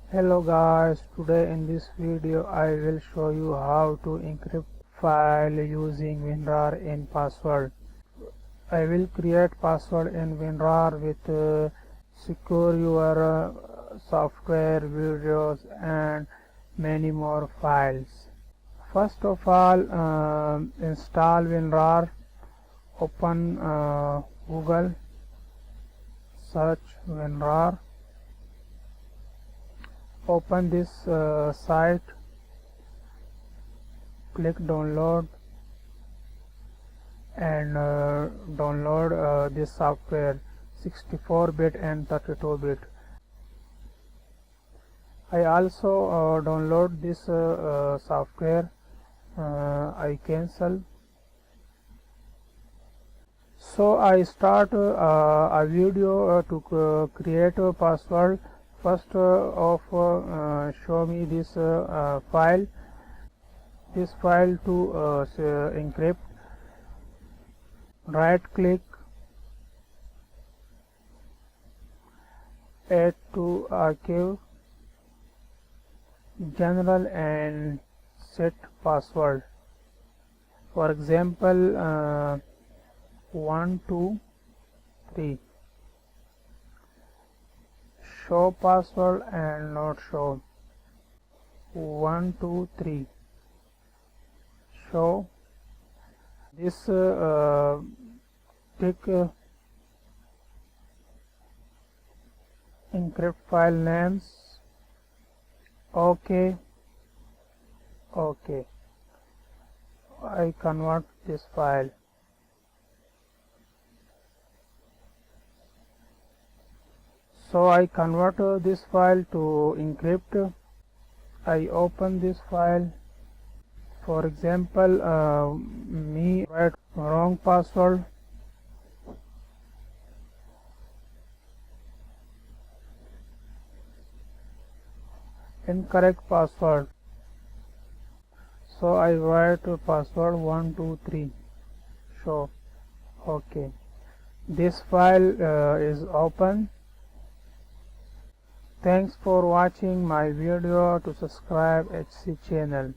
Hello guys, today in this video I will show you how to encrypt file using Winrar in password. I will create password in Winrar with secure your software, videos and many more files. First of all, install Winrar, open Google, search Winrar. Open this site, click download and download this software 64-bit and 32-bit. I also download this software. I cancel. So I start a video to create a password. First show me this file to encrypt. Right click, add to archive, general and set password. For example 1 2 3. Show password and not show. 1 2 3. Show. This tick encrypt file names. OK. I convert this file. So I convert this file to encrypt. I open this file. For example, me write wrong password. Incorrect password. So I write password 1 2 3. Show. OK. This file is open. Thanks for watching my video. To subscribe Hsee channel.